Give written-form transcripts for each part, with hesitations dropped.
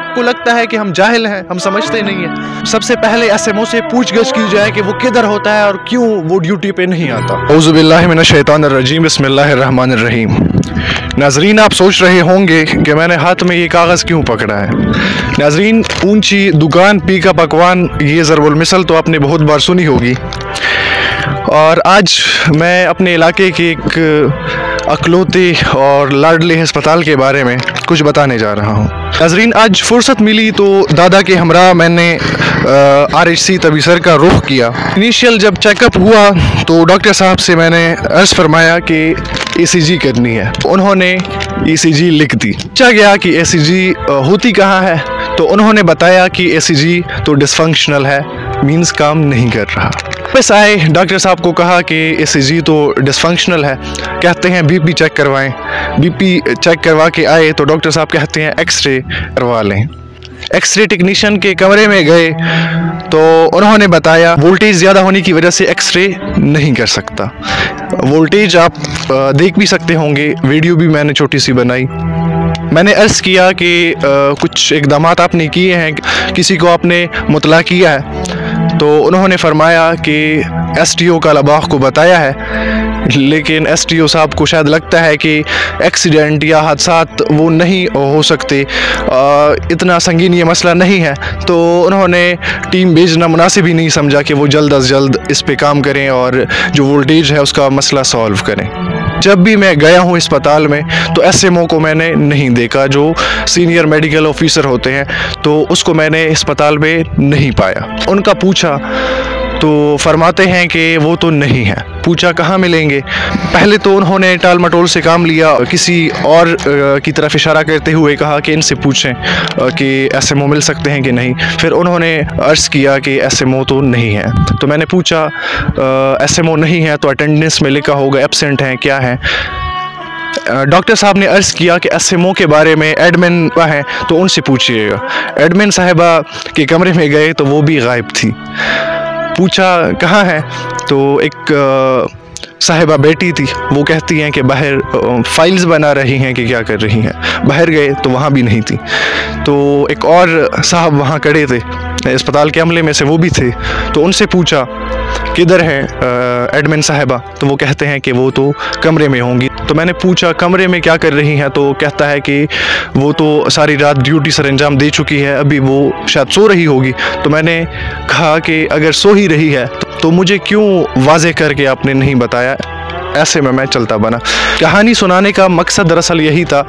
आपको लगता है कि हम जाहिल हैं, हम समझते नहीं हैं। सबसे पहले एसएमओ से पूछगछ की जाए कि वो किधर होता है और क्यों वो ड्यूटी पे नहीं आता। औज़ु बिल्लाहि मिनश शैतानिर रजीम, बिस्मिल्लाहिर रहमानिर रहीम। नाजरीन, आप सोच रहे होंगे कि मैंने हाथ में ये कागज़ क्यों पकड़ा है। नाजरीन, ऊंची दुकान पी का पकवान, ये ज़रबुल मिसल तो आपने बहुत बार सुनी होगी। और आज मैं अपने इलाके के एक अकलौते और लाडले अस्पताल के बारे में कुछ बताने जा रहा हूँ। नाज़रीन, आज फुर्सत मिली तो दादा के हमरा मैंने RHC तबीसर का रुख किया। इनिशियल जब चेकअप हुआ तो डॉक्टर साहब से मैंने अर्ज़ फरमाया कि ECG करनी है। उन्होंने ECG लिख दी। पूछा गया कि ECG होती कहाँ है, तो उन्होंने बताया कि ECG तो डिसफंक्शनल है, मीन्स काम नहीं कर रहा। वापस आए, डॉक्टर साहब को कहा कि ECG तो डिसफंक्शनल है। कहते हैं BP चेक करवाएं। BP चेक करवा के आए तो डॉक्टर साहब कहते हैं एक्सरे करवा लें। एक्सरे टेक्नीशियन के कमरे में गए तो उन्होंने बताया वोल्टेज ज़्यादा होने की वजह से एक्सरे नहीं कर सकता। वोल्टेज आप देख भी सकते होंगे, वीडियो भी मैंने छोटी सी बनाई। मैंने अर्ज़ किया कि कुछ इक़दामात आपने किए हैं, किसी को आपने मुतला किया है, तो उन्होंने फरमाया कि STO का लबाख को बताया है, लेकिन STO साहब को शायद लगता है कि एक्सीडेंट या हादसात वो नहीं हो सकते, इतना संगीन ये मसला नहीं है, तो उन्होंने टीम भेजना मुनासिब ही नहीं समझा कि वो जल्द अज जल्द इस पे काम करें और जो वोल्टेज है उसका मसला सॉल्व करें। जब भी मैं गया हूँ अस्पताल में तो SMO को मैंने नहीं देखा, जो सीनियर मेडिकल ऑफिसर होते हैं, तो उसको मैंने अस्पताल में नहीं पाया। उनका पूछा तो फरमाते हैं कि वो तो नहीं है। पूछा कहाँ मिलेंगे, पहले तो उन्होंने टाल मटोल से काम लिया, किसी और की तरफ इशारा करते हुए कहा कि इनसे पूछें कि SMO मिल सकते हैं कि नहीं। फिर उन्होंने अर्ज़ किया कि SMO तो नहीं है। तो मैंने पूछा SMO नहीं है तो अटेंडेंस में लिखा होगा एब्सेंट हैं, क्या है। डॉक्टर साहब ने अर्ज़ किया कि SMO के बारे में एडमिन हैं तो उनसे पूछिएगा। एडमिन साहिबा के कमरे में गए तो वो भी गायब थी। पूछा कहाँ है, तो एक साहिबा बेटी थी, वो कहती हैं कि बाहर फाइल्स बना रही हैं कि क्या कर रही हैं। बाहर गए तो वहाँ भी नहीं थी। तो एक और साहब वहाँ खड़े थे, अस्पताल के अमले में से वो भी थे, तो उनसे पूछा किधर है एडमिन साहिबा, तो वो कहते हैं कि वो तो कमरे में होंगी। तो मैंने पूछा कमरे में क्या कर रही हैं, तो कहता है कि वो तो सारी रात ड्यूटी सर अंजाम दे चुकी है, अभी वो शायद सो रही होगी। तो मैंने कहा कि अगर सो ही रही है तो मुझे क्यों वाज़े करके आपने नहीं बताया। ऐसे में मैं चलता बना। कहानी सुनाने का मकसद दरअसल यही था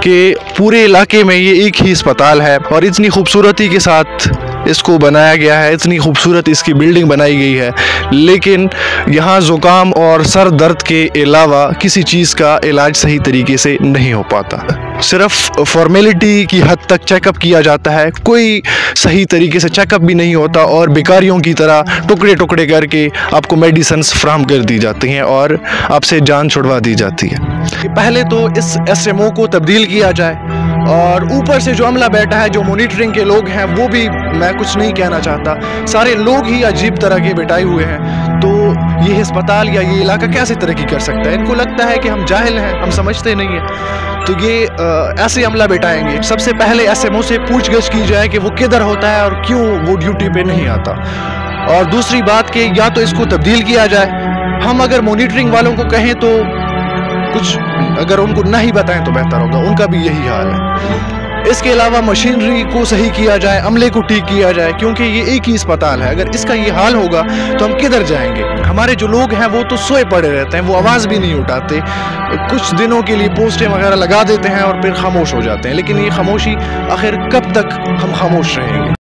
कि पूरे इलाके में ये एक ही अस्पताल है और इतनी खूबसूरती के साथ इसको बनाया गया है, इतनी खूबसूरत इसकी बिल्डिंग बनाई गई है, लेकिन यहाँ ज़ुकाम और सर दर्द के अलावा किसी चीज़ का इलाज सही तरीके से नहीं हो पाता। सिर्फ फॉर्मेलिटी की हद तक चेकअप किया जाता है, कोई सही तरीके से चेकअप भी नहीं होता और बेकारियों की तरह टुकड़े टुकड़े करके आपको मेडिसिन्स फ्राहम कर दी जाती हैं और आपसे जान छुड़वा दी जाती है। पहले तो इस SMO को तब्दील किया जाए और ऊपर से जो अमला बैठा है, जो मॉनिटरिंग के लोग हैं, वो भी मैं कुछ नहीं कहना चाहता, सारे लोग ही अजीब तरह के बिठाए हुए हैं। तो ये अस्पताल या ये इलाका कैसे तरक्की कर सकता है। इनको लगता है कि हम जाहिल हैं, हम समझते नहीं हैं, तो ये ऐसे अमला बिठाएंगे। सबसे पहले SMO से पूछगछ की जाए कि वो किधर होता है और क्यों वो ड्यूटी पे नहीं आता। और दूसरी बात कि या तो इसको तब्दील किया जाए। हम अगर मॉनिटरिंग वालों को कहें तो कुछ अगर उनको नहीं बताएं तो बेहतर होगा, उनका भी यही हाल है। इसके अलावा मशीनरी को सही किया जाए, अमले को ठीक किया जाए, क्योंकि ये एक ही अस्पताल है। अगर इसका ये हाल होगा तो हम किधर जाएंगे। हमारे जो लोग हैं वो तो सोए पड़े रहते हैं, वो आवाज़ भी नहीं उठाते। कुछ दिनों के लिए पोस्टें वगैरह लगा देते हैं और फिर खामोश हो जाते हैं, लेकिन ये खामोशी आखिर कब तक हम खामोश रहेंगे।